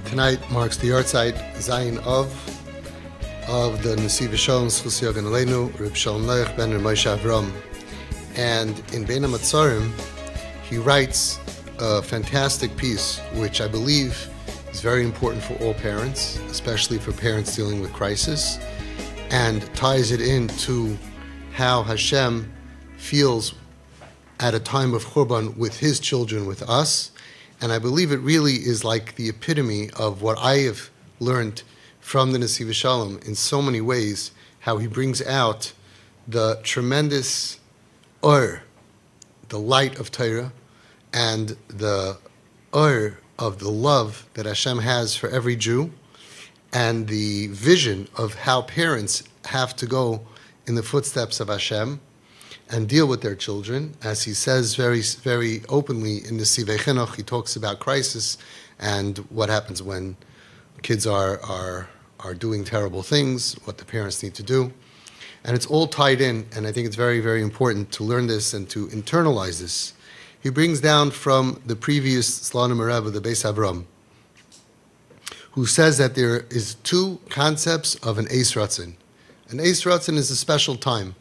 Tonight marks the Yahrtzeit Zayin of the Netiבות Shalom Schus Yogan Aleinu, Reb Shalom Noach ben Moshe Avraham. And in Bein HaMatzarim, he writes a fantastic piece, which I believe is very important for all parents, especially for parents dealing with crisis, and ties it into how Hashem feels at a time of Churban with his children, with us. And I believe it really is like the epitome of what I have learned from the Netiבות Shalom in so many ways, how he brings out the tremendous or, the light of Torah, and the or of the love that Hashem has for every Jew, and the vision of how parents have to go in the footsteps of Hashem and deal with their children. As he says very, very openly in the Sivei Chinuch, he talks about crisis and what happens when kids are doing terrible things, what the parents need to do. And it's all tied in, and I think it's very, very important to learn this and to internalize this. He brings down from the previous M'slonim Rebbe, the Beis Avraham, who says that there is two concepts of an Eis Ratzon. An Eis Ratzon is a special time.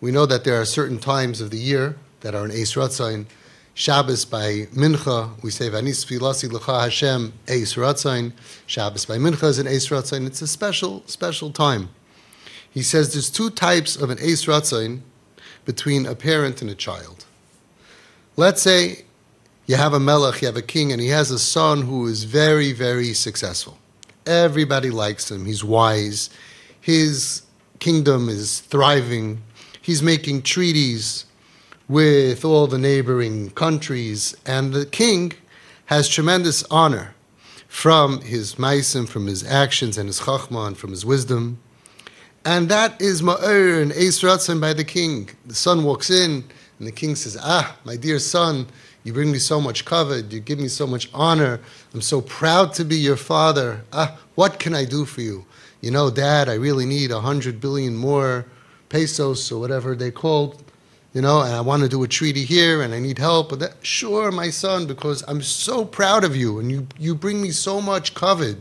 We know that there are certain times of the year that are an Eis Ratzon. Shabbos by Mincha, we say, V'anis tfilasi l'cha Hashem Eis Ratzon. Shabbos by Mincha is an Eis Ratzon. It's a special, special time. He says there's two types of an Eis Ratzon between a parent and a child. Let's say you have a melech, you have a king, and he has a son who is very, very successful. Everybody likes him. He's wise. His kingdom is thriving. He's making treaties with all the neighboring countries, and the king has tremendous honor from his maisim, from his actions and his chachma, and from his wisdom. And that is ma'or and Eis Ratzon by the king. The son walks in, and the king says, my dear son, you bring me so much kavod, you give me so much honor, I'm so proud to be your father. What can I do for you? You know, Dad, I really need 100 billion more pesos or whatever they called, and I want to do a treaty here and I need help. Sure, my son, because I'm so proud of you and you bring me so much kavod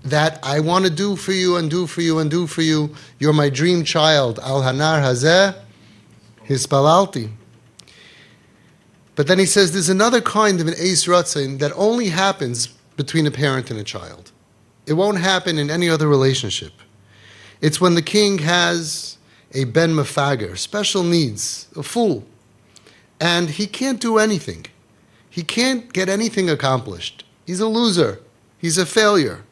that I want to do for you and do for you and do for you. You're my dream child. Al hanar hazeh hispalalti. But then he says there's another kind of an Eis Ratzon that only happens between a parent and a child. It won't happen in any other relationship. It's when the king has a ben mefager, special needs, a fool, and he can't do anything. He can't get anything accomplished. He's a loser. He's a failure.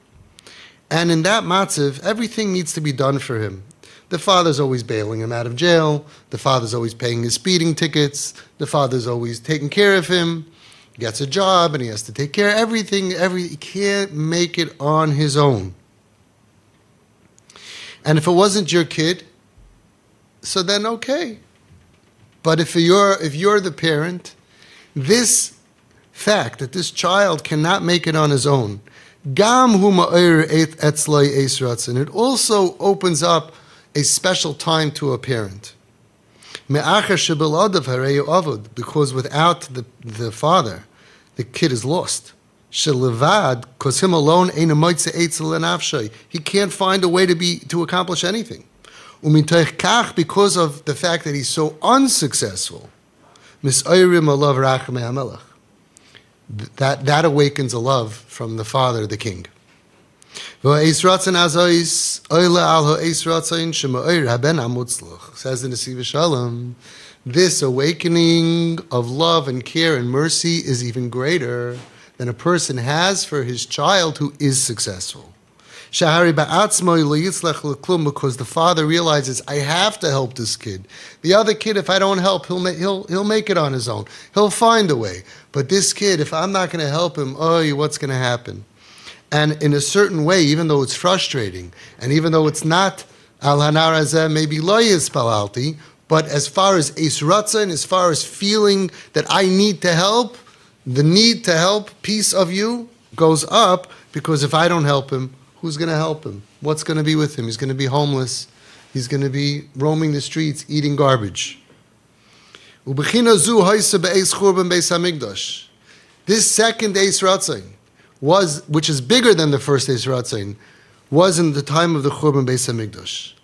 And in that matziv, everything needs to be done for him. The father's always bailing him out of jail. The father's always paying his speeding tickets. The father's always taking care of him. He gets a job and he has to take care of everything. He can't make it on his own. And if it wasn't your kid, so then okay. But if you're the parent, this fact that this child cannot make it on his own, gam hu ma'or etzloi Eis Ratzon, it also opens up a special time to a parent. Me'achar shebiladav harei avod, because without the father, the kid is lost. Shelevad, because him alone ain't a moitze eitzel lenafshay. He can't find a way to accomplish anything. U'mintoich kach, because of the fact that he's so unsuccessful, mis'oirim alav rachamei hamelech. That awakens a love from the father, the king. Says the Netiבות Shalom, this awakening of love and care and mercy is even greater than a person has for his child who is successful. Because the father realizes, I have to help this kid. The other kid, if I don't help, he'll make it on his own. He'll find a way. But this kid, if I'm not going to help him, what's going to happen? And in a certain way, even though it's frustrating, and even though it's not al hanar hazeh, maybe lo yispalalti, but as far as Eis Ratzon, as far as feeling that I need to help, the need to help piece of you goes up, because if I don't help him, who's going to help him? What's going to be with him? He's going to be homeless. He's going to be roaming the streets, eating garbage. This second Eis Ratzon, which is bigger than the first Eis Ratzain, was in the time of the Churban Beis HaMikdash.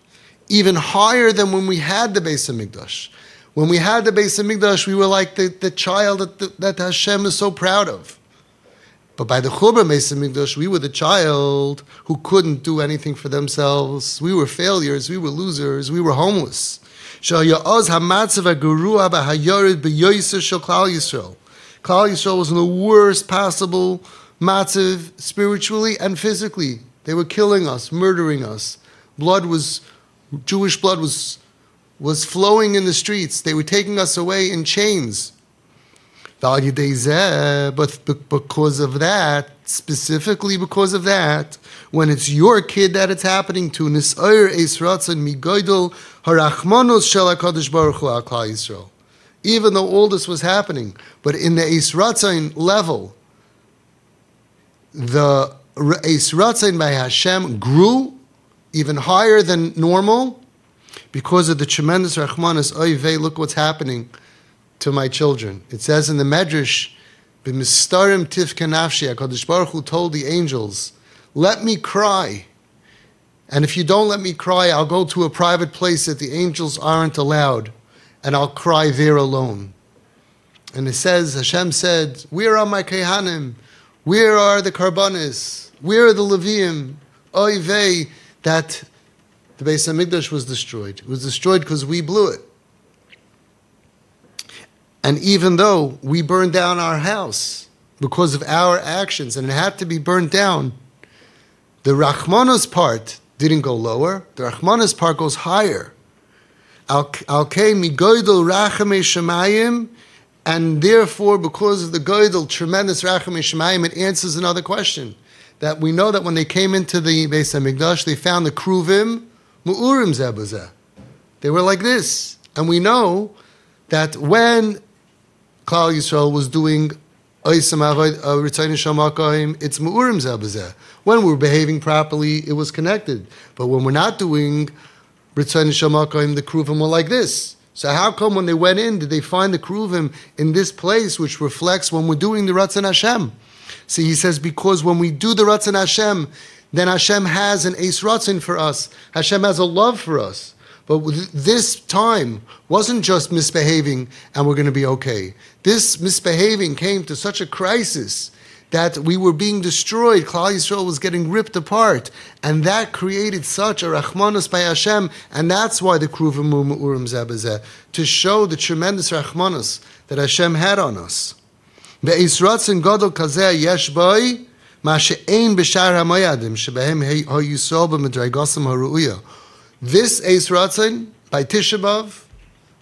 Even higher than when we had the Beis HaMikdash. When we had the Beis HaMikdash, we were like the child that Hashem is so proud of. But by the Churban Beis HaMikdash, we were the child who couldn't do anything for themselves. We were failures, we were losers, we were homeless. Klal Yisrael was in the worst possible matzav, spiritually and physically. They were killing us, murdering us. Jewish blood was flowing in the streets. They were taking us away in chains. But because of that, specifically because of that, when it's your kid that it's happening to, even though all this was happening, but in the Eis Ratzain level, the Eis Ratzain by Hashem grew even higher than normal because of the tremendous Rachmanis. Oy vey, look what's happening to my children. It says in the Medrash, B'mistarim tifka nafshi, HaKadosh Baruch Hu told the angels, let me cry. And if you don't let me cry, I'll go to a private place that the angels aren't allowed, and I'll cry there alone. And it says, Hashem said, where are my Kehanim? Where are the Karbanis? Where are the Leviim? Oy vey, that the Beis HaMikdash was destroyed. It was destroyed because we blew it. And even though we burned down our house because of our actions, and it had to be burned down, the Rachmanos part didn't go lower. The Rachmanos part goes higher. Al-kei mi-goydel rachamei shemayim, and therefore, because of the goydel, tremendous rachamei shemayim, it answers another question. That we know that when they came into the Beis HaMikdash, they found the kruvim mu'urim zeh b'zeh. They were like this. And we know that when Klal Yisrael was doing it's mu'urim zeh b'zeh. When we're behaving properly, it was connected. But when we're not doing Ritzayin Shamakayim, the kruvim were like this. So how come when they went in, did they find the kruvim in this place, which reflects when we're doing the Ratzon Hashem? See, he says, because when we do the Ratzon Hashem, then Hashem has an Eis Ratzon for us. Hashem has a love for us. But this time wasn't just misbehaving and we're going to be okay. This misbehaving came to such a crisis that we were being destroyed. Klal Yisrael was getting ripped apart. And that created such a rachmanus by Hashem. And that's why the kruvim mu'urim zeh b'zeh, to show the tremendous rachmanus that Hashem had on us. Be'eis ratzon gadol kazeh yesh boi ma she'ein b'shar ha'moyadim shebehem ha'yisrael b'medragosim ha'ru'uyah. This Eis Ratzon, by Tisha B'Av,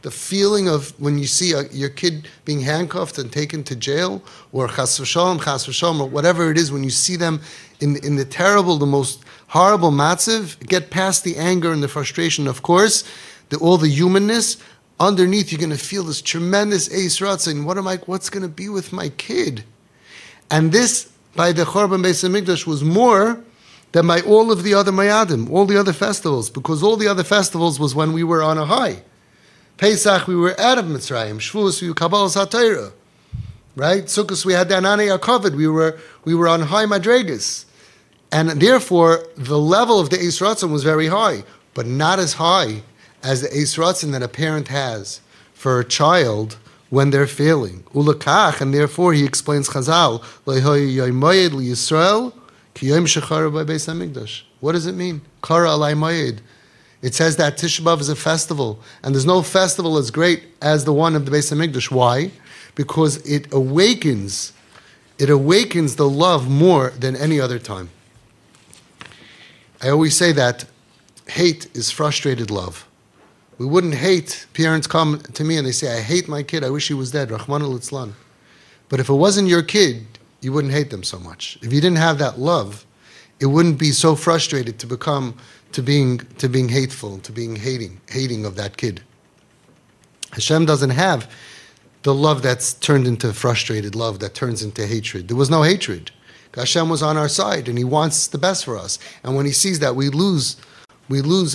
the feeling of when you see your kid being handcuffed and taken to jail, or chas v'shalom, or whatever it is, when you see them in the terrible, the most horrible matziv, get past the anger and the frustration, of course, all the humanness, underneath you're going to feel this tremendous Eis Ratzon. What's going to be with my kid? And this, by the Churban Beis HaMikdash, was more than by all of the other Mayadim, all the other festivals, because all the other festivals was when we were on a high. Pesach, we were out of Mitzrayim. Shavuos, we were Kabbalas HaTorah. Right? Sukkot, we had the Ananei HaKavod. We were on high madregas. And therefore, the level of the Eis Ratzon was very high, but not as high as the Eis Ratzon that a parent has for a child when they're failing. Ulakach, and therefore he explains Chazal, Le'hoy yoymoyed liYisrael, what does it mean? Kara alay moed. It says that Tisha B'Av is a festival, and there's no festival as great as the one of the Beis HaMikdash. Why? Because it awakens the love more than any other time. I always say that hate is frustrated love. We wouldn't hate, parents come to me and they say, I hate my kid, I wish he was dead, Rahman al-Itzlan. But if it wasn't your kid, you wouldn't hate them so much. If you didn't have that love, it wouldn't be so frustrated to being hateful, to being hating of that kid. Hashem doesn't have the love that's turned into frustrated love, that turns into hatred. There was no hatred. Hashem was on our side, and He wants the best for us. And when He sees that we lose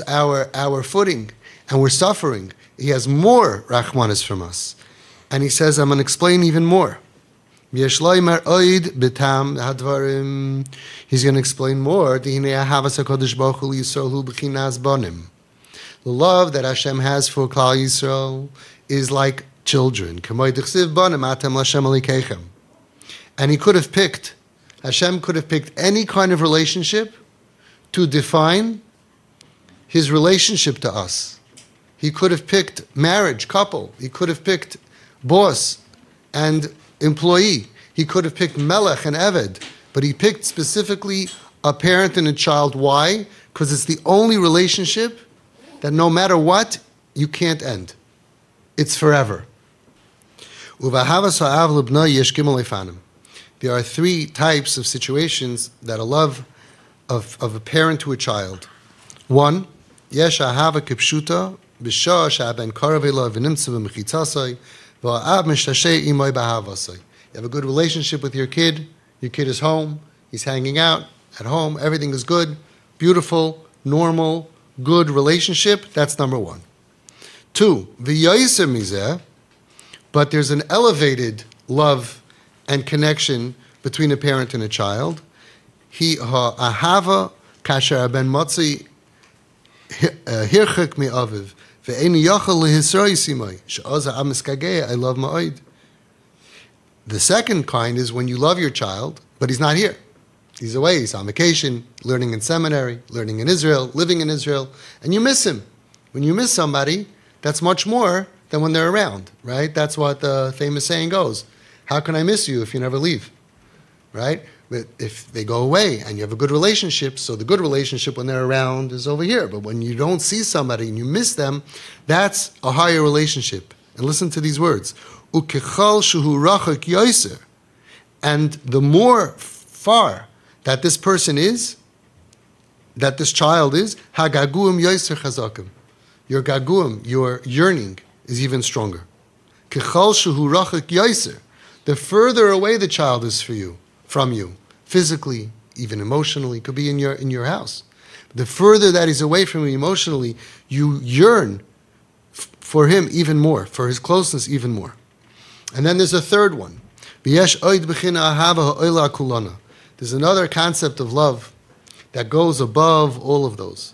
our footing, and we're suffering, He has more rachmanis from us. And He says, I'm going to explain even more. He's going to explain more. The love that Hashem has for Klal Yisrael is like children. And he could have picked, Hashem could have picked any kind of relationship to define his relationship to us. He could have picked marriage, couple. He could have picked boss and employee. He could have picked melech and eved. But he picked specifically a parent and a child. Why? Because it's the only relationship that no matter what, you can't end. It's forever. There are three types of situations that a love of a parent to a child. One, yesh ahava kipshuta b'shah she'aben karev elav v'nimtza b'mechitzasai v'ha'av mishtashei imoi b'havasai. You have a good relationship with your kid is home, he's hanging out at home, everything is good, beautiful, normal, good relationship, that's number one. Two, v'yosher mizeh, but there's an elevated love and connection between a parent and a child. He ahava kasher ben motzi hirchik mi aviv ve'eni yachal lehisroi simai she'oz ha'am miskageh I love ma'od. The second kind is when you love your child, but he's not here. He's away, he's on vacation, learning in seminary, learning in Israel, living in Israel, and you miss him. When you miss somebody, that's much more than when they're around, right? That's what the famous saying goes. How can I miss you if you never leave, right? But if they go away and you have a good relationship, so the good relationship when they're around is over here. But when you don't see somebody and you miss them, that's a higher relationship. And listen to these words. Ukechal shuhu rachak yosher. And the more far that this person is, that this child is, hagaguim yosher chazakim. Your gaguim, your yearning, is even stronger. Kechal shuhu rachak yosher. The further away the child is from you, physically, even emotionally, could be in your house. The further that he's away from you emotionally, you yearn for him even more, for his closeness even more. And then there's a third one. There's another concept of love that goes above all of those.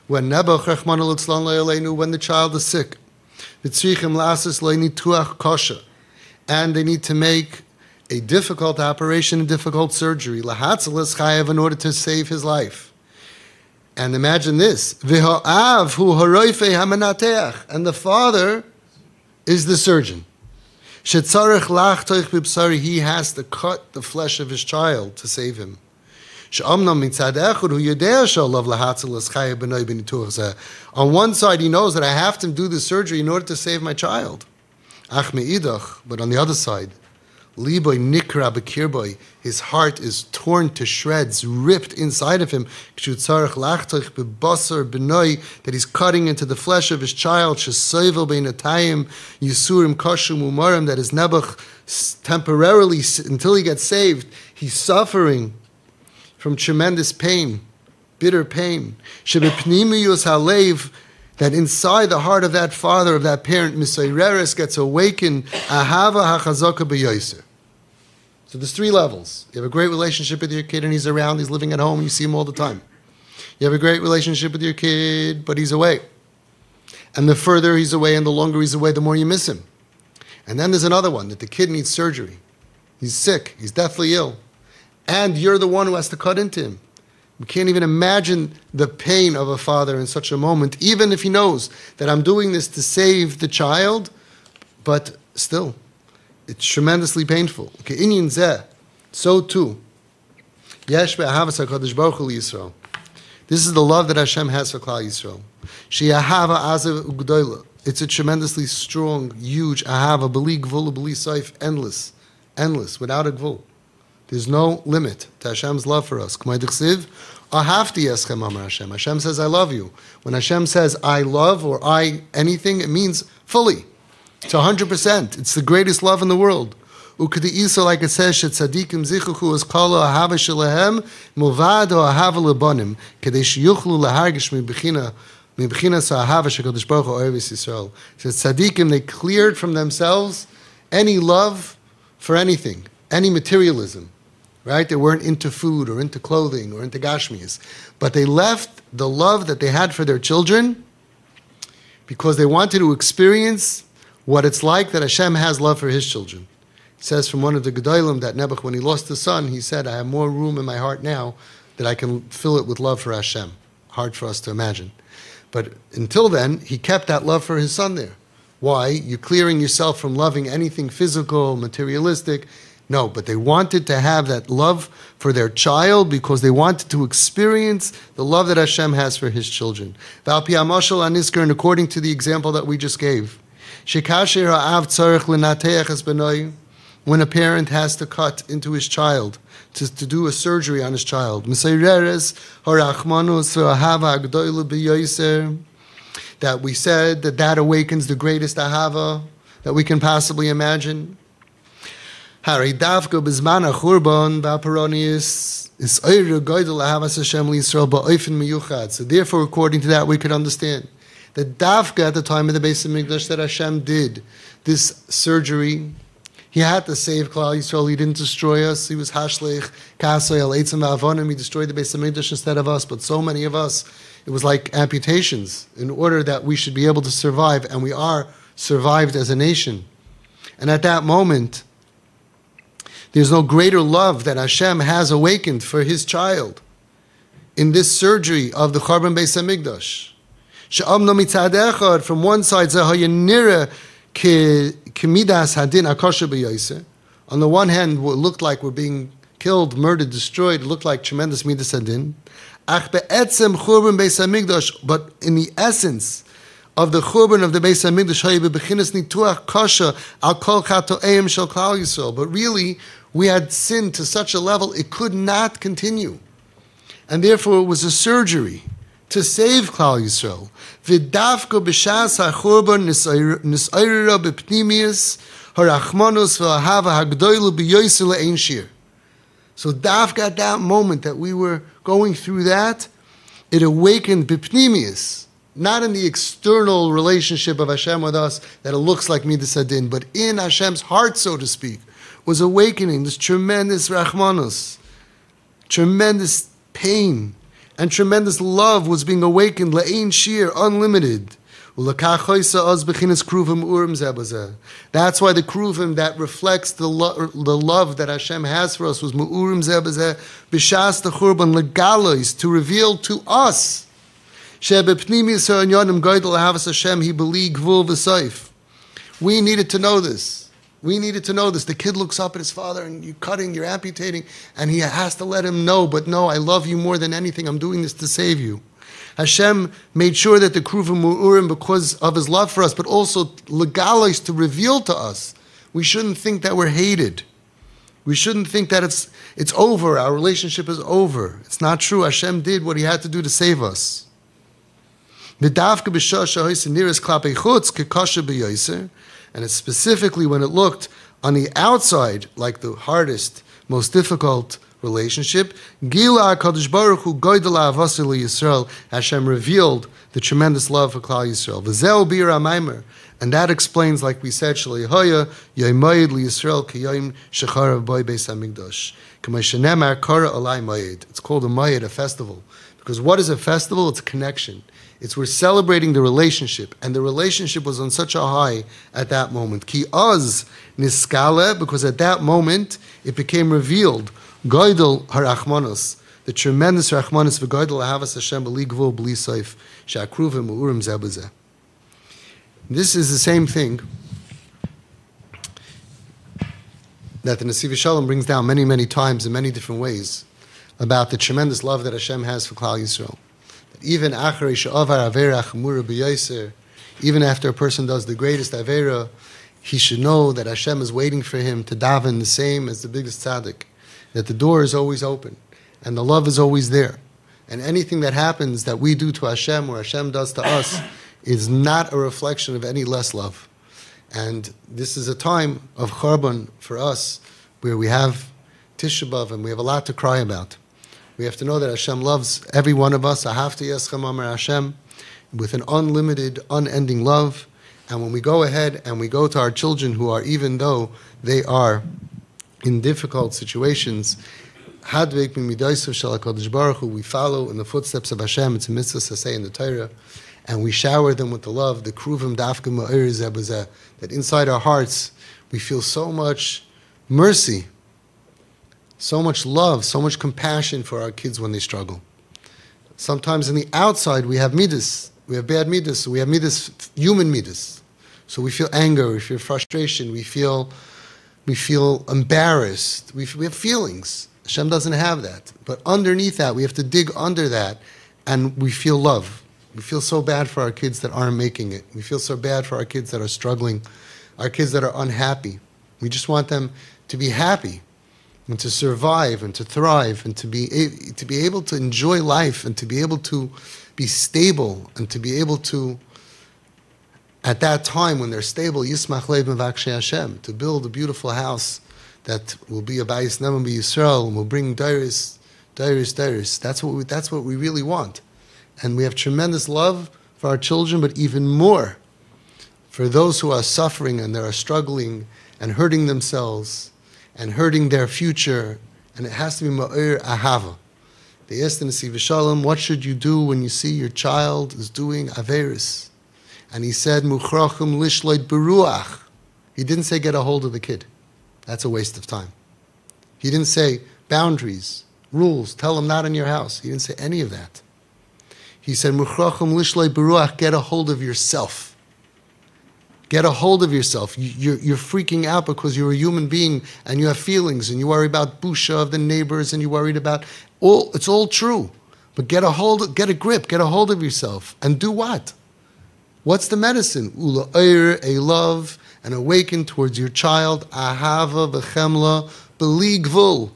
When the child is sick, and they need to make a difficult operation, a difficult surgery, in order to save his life. And imagine this, and the father is the surgeon. He has to cut the flesh of his child to save him. On one side, he knows that I have to do the surgery in order to save my child. But on the other side, his heart is torn to shreds, ripped inside of him, that he's cutting into the flesh of his child, that is nebuch temporarily, until he gets saved, he's suffering from tremendous pain, bitter pain. That inside the heart of that father, of that parent, Misayreres gets awakened, ahava hachazaka b'yosher. So there's three levels. You have a great relationship with your kid and he's around, he's living at home, you see him all the time. You have a great relationship with your kid, but he's away. And the further he's away and the longer he's away, the more you miss him. And then there's another one, that the kid needs surgery. He's sick, he's deathly ill. And you're the one who has to cut into him. We can't even imagine the pain of a father in such a moment, even if he knows that I'm doing this to save the child, but still, it's tremendously painful. So too, this is the love that Hashem has for Klal Yisrael. It's a tremendously strong, huge ahava, endless, without a gvul. There's no limit to Hashem's love for us. Hashem says, I love you. When Hashem says, I love, or I anything, it means fully. It's 100%. It's the greatest love in the world. Like it says, tzadikim zichuchu es kala ahava shelahem milvad ahava lebanim kedei sheyuchlu lahargish mibchinas ahava shekadosh baruch hu oheves Yisrael. It says tzadikim, they cleared from themselves any love for anything, any materialism, right? They weren't into food or into clothing or into gashmias. But they left the love that they had for their children because they wanted to experience what it's like that Hashem has love for his children. It says from one of the Gedolim that Nebuch, when he lost his son, he said, I have more room in my heart now that I can fill it with love for Hashem. Hard for us to imagine. But until then, he kept that love for his son there. Why? You're clearing yourself from loving anything physical, materialistic. No, but they wanted to have that love for their child because they wanted to experience the love that Hashem has for his children. And according to the example that we just gave, when a parent has to cut into his child, to do a surgery on his child, that we said that awakens the greatest ahava that we can possibly imagine. So therefore, according to that, we could understand that Davka at the time of the Beis Hamikdash that Hashem did this surgery, he had to save Klal Yisrael. He didn't destroy us. He was Hashlech, Kasei, Al Eitzim Avonim. He destroyed the Beis Hamikdash instead of us. But so many of us, it was like amputations in order that we should be able to survive. And we are survived as a nation. And at that moment, there's no greater love that Hashem has awakened for his child in this surgery of the Churban Beis Hamikdash. From one side, on the one hand, what looked like we're being killed, murdered, destroyed, it looked like tremendous midas hadin. But in the essence of the Churban of the Beis Hamikdash, but really, we had sinned to such a level it could not continue. And therefore it was a surgery to save Klal Yisrael. V'davka b'shas ha'churban nis'ayra b'pnimius harachmanus v'ahava ha'gdoilu b'yoser le'ein shir. So davka at that moment that we were going through that, it awakened b'pnimius, not in the external relationship of Hashem with us that it looks like midas hadin, but in Hashem's heart, so to speak, was awakening this tremendous rachmanus, tremendous pain, and tremendous love was being awakened, la'ein shir, unlimited. That's why the kruvim that reflects the love that Hashem has for us was mu'urim zebazeh, b'shas the churban, legalois, to reveal to us. We needed to know this. We needed to know this. The kid looks up at his father and you're cutting, you're amputating, and he has to let him know, but no, I love you more than anything. I'm doing this to save you. Hashem made sure that the kruvim mu'urim because of his love for us, but also legalis to reveal to us. We shouldn't think that we're hated. We shouldn't think that it's over. Our relationship is over. It's not true. Hashem did what he had to do to save us. And it's specifically when it looked on the outside like the hardest, most difficult relationship. Gila HaKadosh Baruch Hu Goydel Avasir Yisrael. Hashem revealed the tremendous love for Klal Yisrael. V'zeu bira maimer, and that explains, like we said, Shlo Yehoya Yomayid LiYisrael Kiyom Shecharav Boy Beis Hamikdash. K'may shenemar Kara Alai Mayid. It's called a Mayid, a festival, because what is a festival? It's a connection. It's we're celebrating the relationship, and the relationship was on such a high at that moment. Ki az niskale, because at that moment it became revealed. Goydel harachmanos, the tremendous rachmanos v'goydel ahavas Hashem b'li gvul b'li soif she'akruvim u'urim zebazeh. This is the same thing that the Nesiv Shalom brings down many, many times in many different ways about the tremendous love that Hashem has for Klal Yisrael. Even after a person does the greatest avera, he should know that Hashem is waiting for him to daven the same as the biggest tzaddik, that the door is always open, and the love is always there. And anything that happens that we do to Hashem or Hashem does to us is not a reflection of any less love. And this is a time of Churban for us, where we have Tisha B'Av and we have a lot to cry about. We have to know that Hashem loves every one of us, Ahavti Eschem Amar Hashem, with an unlimited, unending love, And when we go ahead and we go to our children who are, even though they are in difficult situations, Hadvik Midaisav Shel HaKadosh Baruch Hu, we follow in the footsteps of Hashem. It's a mitzvah to say in the Torah, and we shower them with the love, the kruvim dafka ma'ir zebazeh, that inside our hearts we feel so much mercy, so much love, so much compassion for our kids when they struggle. Sometimes in the outside we have midas, we have bad midas, we have midas, human midas. So we feel anger, we feel frustration, we feel embarrassed, we have feelings. Hashem doesn't have that. But underneath that, we have to dig under that, and we feel love. We feel so bad for our kids that aren't making it. We feel so bad for our kids that are struggling, our kids that are unhappy. We just want them to be happy and to survive and to thrive and to be able to enjoy life and to be able to be stable and to be able to, at that time when they're stable, Yismach Lev Mevakshei Hashem, to build a beautiful house that will be a Bayis Ne'eman B'Yisrael and will bring dairis. That's what we really want. And we have tremendous love for our children, but even more for those who are suffering and they are struggling and hurting themselves and hurting their future. And it has to be ma'ir ahava. They asked the Nesiv Shalom, what should you do when you see your child is doing averis? And he said, Muchrachim lishloit beruach. He didn't say get a hold of the kid. That's a waste of time. He didn't say boundaries, rules, tell them not in your house. He didn't say any of that. He said, Muchrachim lishloit beruach, get a hold of yourself. Get a hold of yourself. You're freaking out because you're a human being and you have feelings and you worry about busha of the neighbors and you're worried about it's all true. But get a grip, get a hold of yourself. And do what? What's the medicine? Ula oir, a love, and awaken towards your child. Ahava v'chemla b'li gvul.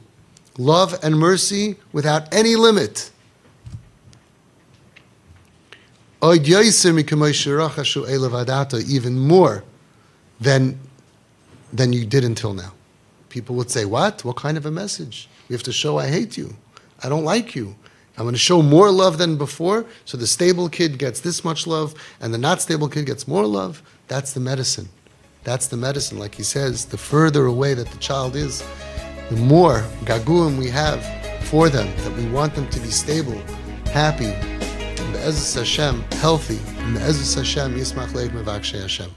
Love and mercy without any limit. Even more than you did until now. People would say, what? What kind of a message? We have to show I hate you. I don't like you. I'm going to show more love than before, so the stable kid gets this much love, and the not stable kid gets more love. That's the medicine. That's the medicine. Like he says, the further away that the child is, the more gaguim we have for them, that we want them to be stable, happy, and be'ezus Hashem, healthy, and be'ezus Hashem, yismach lev mevakshei Hashem.